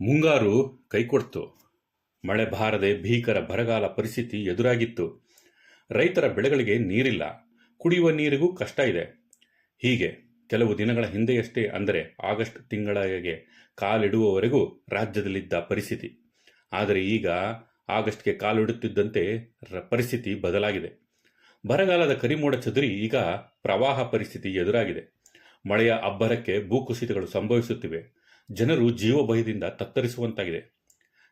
ಮುಂಗಾರು ಕೈಕೊಡ್ತು. ಮಳೆ ಬಾರದೆ ಭೀಕರ ಬರಗಾಲ ಪರಿಸ್ಥಿತಿ ಎದುರಾಗಿತ್ತು. ರೈತರ ಬೆಳೆಗಳಿಗೆ ನೀರಿಲ್ಲ, ಕುಡಿಯುವ ನೀರಿಗೂ ಕಷ್ಟ ಇದೆ. ಹೀಗೆ ಕೆಲವು ದಿನಗಳ ಹಿಂದೆಯಷ್ಟೇ, ಅಂದರೆ ಆಗಸ್ಟ್ ತಿಂಗಳಿಗೆ ಕಾಲಿಡುವವರೆಗೂ ರಾಜ್ಯದಲ್ಲಿದ್ದ ಪರಿಸ್ಥಿತಿ. ಆದರೆ ಈಗ ಆಗಸ್ಟ್ಗೆ ಕಾಲಿಡುತ್ತಿದ್ದಂತೆ ಪರಿಸ್ಥಿತಿ ಬದಲಾಗಿದೆ. ಬರಗಾಲದ ಕರಿಮೋಡ ಚದುರಿ ಈಗ ಪ್ರವಾಹ ಪರಿಸ್ಥಿತಿ ಎದುರಾಗಿದೆ. ಮಳೆಯ ಅಬ್ಬರಕ್ಕೆ ಭೂಕುಸಿತಗಳು ಸಂಭವಿಸುತ್ತಿವೆ. ಜನರು ಜೀವಭಯದಿಂದ ತತ್ತರಿಸುವಂತಾಗಿದೆ.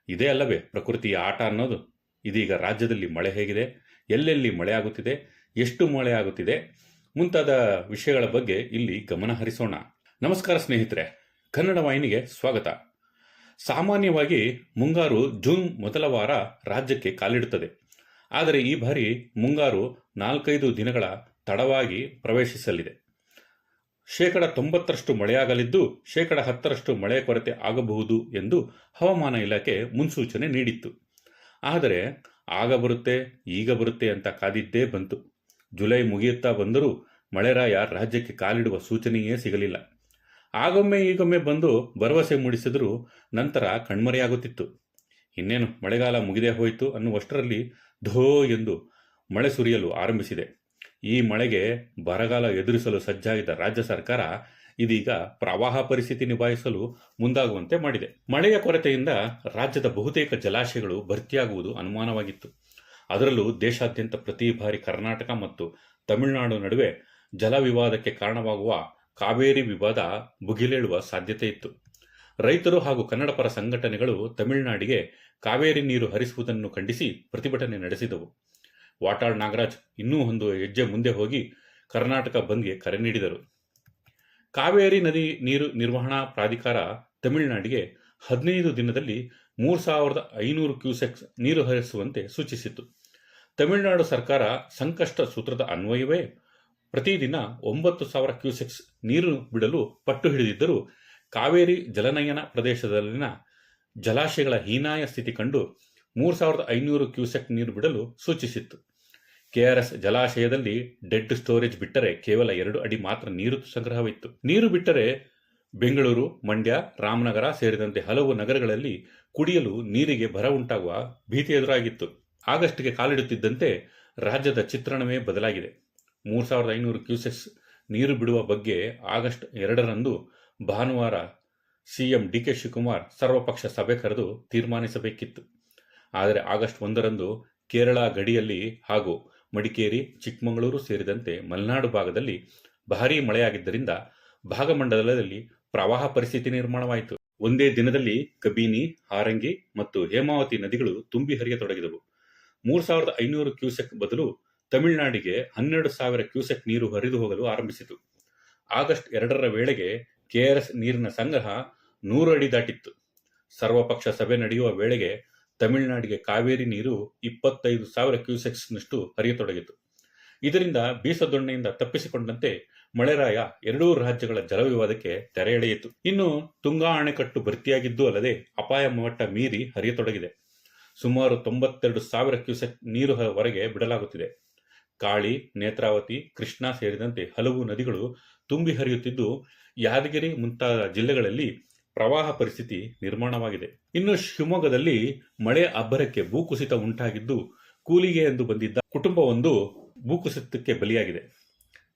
ಇದೇ ಅಲ್ಲವೇ ಪ್ರಕೃತಿಯ ಆಟ ಅನ್ನೋದು. ಇದೀಗ ರಾಜ್ಯದಲ್ಲಿ ಮಳೆ ಹೇಗಿದೆ, ಎಲ್ಲೆಲ್ಲಿ ಮಳೆ ಆಗುತ್ತಿದೆ, ಎಷ್ಟು ಮಳೆ ಆಗುತ್ತಿದೆ ಮುಂತಾದ ವಿಷಯಗಳ ಬಗ್ಗೆ ಇಲ್ಲಿ ಗಮನ ಹರಿಸೋಣ. ನಮಸ್ಕಾರ ಸ್ನೇಹಿತರೆ, ಕನ್ನಡ ವಾಹಿನಿಗೆ ಸ್ವಾಗತ. ಸಾಮಾನ್ಯವಾಗಿ ಮುಂಗಾರು ಜೂನ್ ಮೊದಲ ವಾರ ರಾಜ್ಯಕ್ಕೆ ಕಾಲಿಡುತ್ತದೆ. ಆದರೆ ಈ ಬಾರಿ ಮುಂಗಾರು 4-5 ದಿನಗಳ ತಡವಾಗಿ ಪ್ರವೇಶಿಸಲಿದೆ. 90% ಮಳೆಯಾಗಲಿದ್ದು 10% ಮಳೆ ಕೊರತೆ ಆಗಬಹುದು ಎಂದು ಹವಾಮಾನ ಇಲಾಖೆ ಮುನ್ಸೂಚನೆ ನೀಡಿತ್ತು. ಆದರೆ ಆಗ ಬರುತ್ತೆ ಈಗ ಬರುತ್ತೆ ಅಂತ ಕಾದಿದ್ದೇ ಬಂತು. ಜುಲೈ ಮುಗಿಯುತ್ತಾ ಬಂದರೂ ಮಳೆರಾಯ ರಾಜ್ಯಕ್ಕೆ ಕಾಲಿಡುವ ಸೂಚನೆಯೇ ಸಿಗಲಿಲ್ಲ. ಆಗೊಮ್ಮೆ ಈಗೊಮ್ಮೆ ಬಂದು ಭರವಸೆ ಮೂಡಿಸಿದರೂ ನಂತರ ಕಣ್ಮರೆಯಾಗುತ್ತಿತ್ತು. ಇನ್ನೇನು ಮಳೆಗಾಲ ಮುಗಿದೇ ಹೋಯಿತು ಅನ್ನುವಷ್ಟರಲ್ಲಿ ಧೋ ಎಂದು ಮಳೆ ಸುರಿಯಲು ಆರಂಭಿಸಿದೆ. ಈ ಮಳೆಗೆ ಬರಗಾಲ ಎದುರಿಸಲು ಸಜ್ಜಾಗಿದ್ದ ರಾಜ್ಯ ಸರ್ಕಾರ ಇದೀಗ ಪ್ರವಾಹ ಪರಿಸ್ಥಿತಿ ನಿಭಾಯಿಸಲು ಮುಂದಾಗುವಂತೆ ಮಾಡಿದೆ. ಮಳೆಯ ಕೊರತೆಯಿಂದ ರಾಜ್ಯದ ಬಹುತೇಕ ಜಲಾಶಯಗಳು ಭರ್ತಿಯಾಗುವುದು ಅನುಮಾನವಾಗಿತ್ತು. ಅದರಲ್ಲೂ ದೇಶಾದ್ಯಂತ ಪ್ರತಿ ಬಾರಿ ಕರ್ನಾಟಕ ಮತ್ತು ತಮಿಳುನಾಡು ನಡುವೆ ಜಲ ವಿವಾದಕ್ಕೆ ಕಾರಣವಾಗುವ ಕಾವೇರಿ ವಿವಾದ ಭುಗಿಲೇಳುವ ಸಾಧ್ಯತೆ ಇತ್ತು. ರೈತರು ಹಾಗೂ ಕನ್ನಡಪರ ಸಂಘಟನೆಗಳು ತಮಿಳುನಾಡಿಗೆ ಕಾವೇರಿ ನೀರು ಹರಿಸುವುದನ್ನು ಖಂಡಿಸಿ ಪ್ರತಿಭಟನೆ ನಡೆಸಿದವು. ವಾಟಾಳ್ ನಾಗರಾಜ್ ಇನ್ನೂ ಒಂದು ಹೆಜ್ಜೆ ಮುಂದೆ ಹೋಗಿ ಕರ್ನಾಟಕ ಬಂದ್ಗೆ ಕರೆ ನೀಡಿದರು. ಕಾವೇರಿ ನದಿ ನೀರು ನಿರ್ವಹಣಾ ಪ್ರಾಧಿಕಾರ ತಮಿಳುನಾಡಿಗೆ 15 ದಿನದಲ್ಲಿ 3,500 ಕ್ಯೂಸೆಕ್ಸ್ ನೀರು ಹರಿಸುವಂತೆ ಸೂಚಿಸಿತ್ತು. ತಮಿಳುನಾಡು ಸರ್ಕಾರ ಸಂಕಷ್ಟ ಸೂತ್ರದ ಅನ್ವಯವೇ ಪ್ರತಿದಿನ 9,000 ಕ್ಯೂಸೆಕ್ಸ್ ನೀರು ಬಿಡಲು ಪಟ್ಟು ಹಿಡಿದಿದ್ದರೂ ಕಾವೇರಿ ಜಲನಯನ ಪ್ರದೇಶದಲ್ಲಿನ ಜಲಾಶಯಗಳ ಹೀನಾಯ ಸ್ಥಿತಿ ಕಂಡು 3,500 ಕ್ಯೂಸೆಕ್ ನೀರು ಬಿಡಲು ಸೂಚಿಸಿತ್ತು. ಕೆಆರ್ಎಸ್ ಜಲಾಶಯದಲ್ಲಿ ಡೆಡ್ ಸ್ಟೋರೇಜ್ ಬಿಟ್ಟರೆ ಕೇವಲ 2 ಅಡಿ ಮಾತ್ರ ನೀರು ಸಂಗ್ರಹವಿತ್ತು. ನೀರು ಬಿಟ್ಟರೆ ಬೆಂಗಳೂರು, ಮಂಡ್ಯ, ರಾಮನಗರ ಸೇರಿದಂತೆ ಹಲವು ನಗರಗಳಲ್ಲಿ ಕುಡಿಯಲು ನೀರಿಗೆ ಬರ ಉಂಟಾಗುವ ಭೀತಿ ಎದುರಾಗಿತ್ತು. ಆಗಸ್ಟ್ಗೆ ಕಾಲಿಡುತ್ತಿದ್ದಂತೆ ರಾಜ್ಯದ ಚಿತ್ರಣವೇ ಬದಲಾಗಿದೆ. 3,500 ಕ್ಯೂಸೆಕ್ಸ್ ನೀರು ಬಿಡುವ ಬಗ್ಗೆ ಆಗಸ್ಟ್ 2ರಂದು ಭಾನುವಾರ ಸಿಎಂ ಡಿಕೆ ಶಿವಕುಮಾರ್ ಸರ್ವಪಕ್ಷ ಸಭೆ ಕರೆದು ತೀರ್ಮಾನಿಸಬೇಕಿತ್ತು. ಆದರೆ ಆಗಸ್ಟ್ 1ರಂದು ಕೇರಳ ಗಡಿಯಲ್ಲಿ ಹಾಗೂ ಮಡಿಕೇರಿ, ಚಿಕ್ಕಮಗಳೂರು ಸೇರಿದಂತೆ ಮಲೆನಾಡು ಭಾಗದಲ್ಲಿ ಭಾರೀ ಮಳೆಯಾಗಿದ್ದರಿಂದ ಭಾಗಮಂಡಲದಲ್ಲಿ ಪ್ರವಾಹ ಪರಿಸ್ಥಿತಿ ನಿರ್ಮಾಣವಾಯಿತು. ಒಂದೇ ದಿನದಲ್ಲಿ ಕಬಿನಿ, ಹಾರಂಗಿ ಮತ್ತು ಹೇಮಾವತಿ ನದಿಗಳು ತುಂಬಿ ಹರಿಯತೊಡಗಿದವು. 3,500 ಕ್ಯೂಸೆಕ್ ಬದಲು ತಮಿಳುನಾಡಿಗೆ 12,000 ಕ್ಯೂಸೆಕ್ ನೀರು ಹರಿದು ಹೋಗಲು ಆರಂಭಿಸಿತು. ಆಗಸ್ಟ್ 2ರ ವೇಳೆಗೆ ಕೆಆರ್ಎಸ್ ನೀರಿನ ಸಂಗ್ರಹ 100 ಅಡಿ ದಾಟಿತ್ತು. ಸರ್ವಪಕ್ಷ ಸಭೆ ನಡೆಯುವ ವೇಳೆಗೆ ತಮಿಳುನಾಡಿಗೆ ಕಾವೇರಿ ನೀರು 25,000 ಕ್ಯೂಸೆಕ್ಸ್ನಷ್ಟು ಹರಿಯತೊಡಗಿತು. ಇದರಿಂದ ಬೀಸದೊಣ್ಣೆಯಿಂದ ತಪ್ಪಿಸಿಕೊಂಡಂತೆ ಮಳೆರಾಯ ಎರಡೂ ರಾಜ್ಯಗಳ ಜಲವಿವಾದಕ್ಕೆ ತೆರೆ ಎಳೆಯಿತು. ಇನ್ನು ತುಂಗಾ ಅಣೆಕಟ್ಟು ಭರ್ತಿಯಾಗಿದ್ದೂ ಅಲ್ಲದೆ ಅಪಾಯ ಮಟ್ಟ ಮೀರಿ ಹರಿಯತೊಡಗಿದೆ. ಸುಮಾರು 92,000 ಕ್ಯೂಸೆಕ್ ನೀರು ಹೊರಗೆ ಬಿಡಲಾಗುತ್ತಿದೆ. ಕಾಳಿ, ನೇತ್ರಾವತಿ, ಕೃಷ್ಣಾ ಸೇರಿದಂತೆ ಹಲವು ನದಿಗಳು ತುಂಬಿ ಹರಿಯುತ್ತಿದ್ದು ಯಾದಗಿರಿ ಮುಂತಾದ ಜಿಲ್ಲೆಗಳಲ್ಲಿ ಪ್ರವಾಹ ಪರಿಸ್ಥಿತಿ ನಿರ್ಮಾಣವಾಗಿದೆ. ಇನ್ನು ಶಿವಮೊಗ್ಗದಲ್ಲಿ ಮಳೆ ಅಬ್ಬರಕ್ಕೆ ಭೂಕುಸಿತ ಉಂಟಾಗಿದ್ದು ಕೂಲಿಗೆ ಎಂದು ಬಂದಿದ್ದ ಕುಟುಂಬವೊಂದು ಭೂಕುಸಿತಕ್ಕೆ ಬಲಿಯಾಗಿದೆ.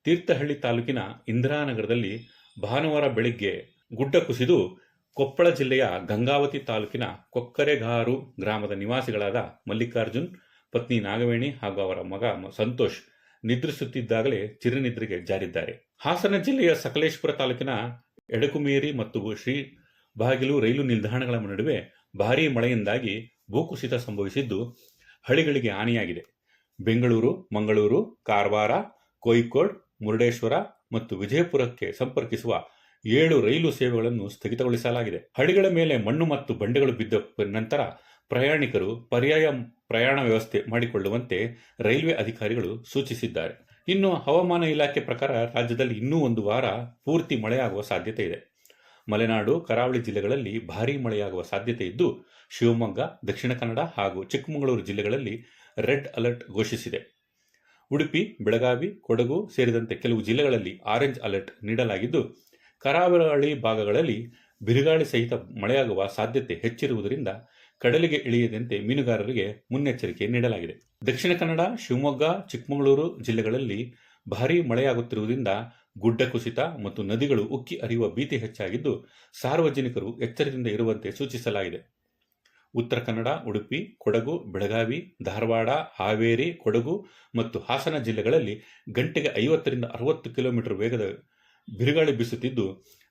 ತೀರ್ಥಹಳ್ಳಿ ತಾಲೂಕಿನ ಇಂದಿರಾನಗರದಲ್ಲಿ ಭಾನುವಾರ ಬೆಳಗ್ಗೆ ಗುಡ್ಡ ಕುಸಿದು ಕೊಪ್ಪಳ ಜಿಲ್ಲೆಯ ಗಂಗಾವತಿ ತಾಲೂಕಿನ ಕೊಕ್ಕರೆಗಾರು ಗ್ರಾಮದ ನಿವಾಸಿಗಳಾದ ಮಲ್ಲಿಕಾರ್ಜುನ್, ಪತ್ನಿ ನಾಗವೇಣಿ ಹಾಗೂ ಅವರ ಮಗ ಸಂತೋಷ್ ನಿದ್ರಿಸುತ್ತಿದ್ದಾಗಲೇ ಚಿರನಿದ್ರೆಗೆ ಜಾರಿದ್ದಾರೆ. ಹಾಸನ ಜಿಲ್ಲೆಯ ಸಕಲೇಶಪುರ ತಾಲೂಕಿನ ಎಡಕುಮೇರಿ ಮತ್ತು ಶ್ರೀ ಬಾಗಿಲು ರೈಲು ನಿಲ್ದಾಣಗಳ ನಡುವೆ ಭಾರೀ ಮಳೆಯಿಂದಾಗಿ ಭೂಕುಸಿತ ಸಂಭವಿಸಿದ್ದು ಹಳಿಗಳಿಗೆ ಹಾನಿಯಾಗಿದೆ. ಬೆಂಗಳೂರು, ಮಂಗಳೂರು, ಕಾರವಾರ, ಕೋಯಿಕೋಡ್, ಮುರುಡೇಶ್ವರ ಮತ್ತು ವಿಜಯಪುರಕ್ಕೆ ಸಂಪರ್ಕಿಸುವ 7 ರೈಲು ಸೇವೆಗಳನ್ನು ಸ್ಥಗಿತಗೊಳಿಸಲಾಗಿದೆ. ಹಳಿಗಳ ಮೇಲೆ ಮಣ್ಣು ಮತ್ತು ಬಂಡೆಗಳು ಬಿದ್ದ ನಂತರ ಪ್ರಯಾಣಿಕರು ಪರ್ಯಾಯ ಪ್ರಯಾಣ ವ್ಯವಸ್ಥೆ ಮಾಡಿಕೊಳ್ಳುವಂತೆ ರೈಲ್ವೆ ಅಧಿಕಾರಿಗಳು ಸೂಚಿಸಿದ್ದಾರೆ. ಇನ್ನು ಹವಾಮಾನ ಇಲಾಖೆ ಪ್ರಕಾರ ರಾಜ್ಯದಲ್ಲಿ ಇನ್ನೂ 1 ವಾರ ಪೂರ್ತಿ ಮಳೆಯಾಗುವ ಸಾಧ್ಯತೆ ಇದೆ. ಮಲೆನಾಡು, ಕರಾವಳಿ ಜಿಲ್ಲೆಗಳಲ್ಲಿ ಭಾರೀ ಮಳೆಯಾಗುವ ಸಾಧ್ಯತೆ ಇದ್ದು ಶಿವಮೊಗ್ಗ, ದಕ್ಷಿಣ ಕನ್ನಡ ಹಾಗೂ ಚಿಕ್ಕಮಗಳೂರು ಜಿಲ್ಲೆಗಳಲ್ಲಿ ರೆಡ್ ಅಲರ್ಟ್ ಘೋಷಿಸಿದೆ. ಉಡುಪಿ, ಬೆಳಗಾವಿ, ಕೊಡಗು ಸೇರಿದಂತೆ ಕೆಲವು ಜಿಲ್ಲೆಗಳಲ್ಲಿ ಆರೆಂಜ್ ಅಲರ್ಟ್ ನೀಡಲಾಗಿದ್ದು ಕರಾವಳಿ ಭಾಗಗಳಲ್ಲಿ ಬಿರುಗಾಳಿ ಸಹಿತ ಮಳೆಯಾಗುವ ಸಾಧ್ಯತೆ ಹೆಚ್ಚಿರುವುದರಿಂದ ಕಡಲಿಗೆ ಇಳಿಯದಂತೆ ಮೀನುಗಾರರಿಗೆ ಮುನ್ನೆಚ್ಚರಿಕೆ ನೀಡಲಾಗಿದೆ. ದಕ್ಷಿಣ ಕನ್ನಡ, ಶಿವಮೊಗ್ಗ, ಚಿಕ್ಕಮಗಳೂರು ಜಿಲ್ಲೆಗಳಲ್ಲಿ ಭಾರೀ ಮಳೆಯಾಗುತ್ತಿರುವುದರಿಂದ ಗುಡ್ಡ ಕುಸಿತ ಮತ್ತು ನದಿಗಳು ಉಕ್ಕಿ ಹರಿಯುವ ಭೀತಿ ಹೆಚ್ಚಾಗಿದ್ದು, ಸಾರ್ವಜನಿಕರು ಎಚ್ಚರದಿಂದ ಇರುವಂತೆ ಸೂಚಿಸಲಾಗಿದೆ. ಉತ್ತರ ಕನ್ನಡ, ಉಡುಪಿ, ಕೊಡಗು, ಬೆಳಗಾವಿ, ಧಾರವಾಡ, ಹಾವೇರಿ, ಕೊಡಗು ಮತ್ತು ಹಾಸನ ಜಿಲ್ಲೆಗಳಲ್ಲಿ ಗಂಟೆಗೆ 50ರಿಂದ 60 ಕಿಲೋಮೀಟರ್ ವೇಗದ ಬಿರುಗಾಳಿ ಬೀಸುತ್ತಿದ್ದು,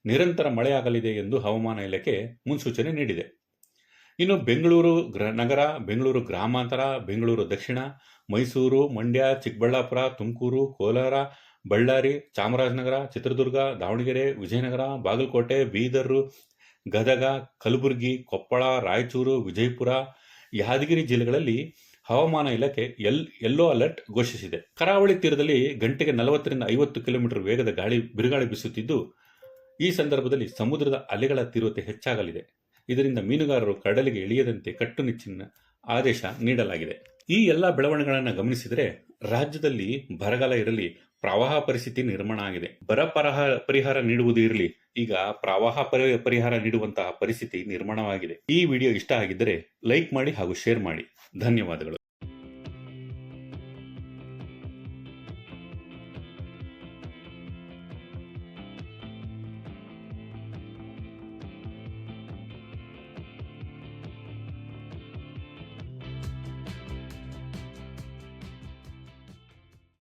ನಿರಂತರ ಮಳೆಯಾಗಲಿದೆ ಎಂದು ಹವಾಮಾನ ಇಲಾಖೆ ಮುನ್ಸೂಚನೆ ನೀಡಿದೆ. ಇನ್ನು ಬೆಂಗಳೂರು ನಗರ, ಬೆಂಗಳೂರು ಗ್ರಾಮಾಂತರ, ಬೆಂಗಳೂರು ದಕ್ಷಿಣ, ಮೈಸೂರು, ಮಂಡ್ಯ, ಚಿಕ್ಕಬಳ್ಳಾಪುರ, ತುಮಕೂರು, ಕೋಲಾರ, ಬಳ್ಳಾರಿ, ಚಾಮರಾಜನಗರ, ಚಿತ್ರದುರ್ಗ, ದಾವಣಗೆರೆ, ವಿಜಯನಗರ, ಬಾಗಲಕೋಟೆ, ಬೀದರ್, ಗದಗ, ಕಲಬುರಗಿ, ಕೊಪ್ಪಳ, ರಾಯಚೂರು, ವಿಜಯಪುರ, ಯಾದಗಿರಿ ಜಿಲ್ಲೆಗಳಲ್ಲಿ ಹವಾಮಾನ ಇಲಾಖೆ ಯೆಲ್ಲೋ ಅಲರ್ಟ್ ಘೋಷಿಸಿದೆ. ಕರಾವಳಿ ತೀರದಲ್ಲಿ ಗಂಟೆಗೆ 40ರಿಂದ 50 ಕಿಲೋಮೀಟರ್ ವೇಗದ ಬಿರುಗಾಳಿ ಬೀಸುತ್ತಿದ್ದು, ಈ ಸಂದರ್ಭದಲ್ಲಿ ಸಮುದ್ರದ ಅಲೆಗಳ ತೀವ್ರತೆ ಹೆಚ್ಚಾಗಲಿದೆ. ಇದರಿಂದ ಮೀನುಗಾರರು ಕಡಲಿಗೆ ಇಳಿಯದಂತೆ ಕಟ್ಟುನಿಟ್ಟಿನ ಆದೇಶ ನೀಡಲಾಗಿದೆ. ಈ ಎಲ್ಲ ಬೆಳವಣಿಗೆಗಳನ್ನು ಗಮನಿಸಿದರೆ ರಾಜ್ಯದಲ್ಲಿ ಬರಗಾಲ ಇರಲಿ, ಪ್ರವಾಹ ಪರಿಸ್ಥಿತಿ ನಿರ್ಮಾಣ ಆಗಿದೆ. ಬರ ಪರಿಹಾರ ನೀಡುವುದು ಇರಲಿ, ಈಗ ಪ್ರವಾಹ ಪರಿಹಾರ ನೀಡುವಂತಹ ಪರಿಸ್ಥಿತಿ ನಿರ್ಮಾಣವಾಗಿದೆ. ಈ ವಿಡಿಯೋ ಇಷ್ಟ ಆಗಿದ್ದರೆ ಲೈಕ್ ಮಾಡಿ ಹಾಗೂ ಶೇರ್ ಮಾಡಿ. ಧನ್ಯವಾದಗಳು.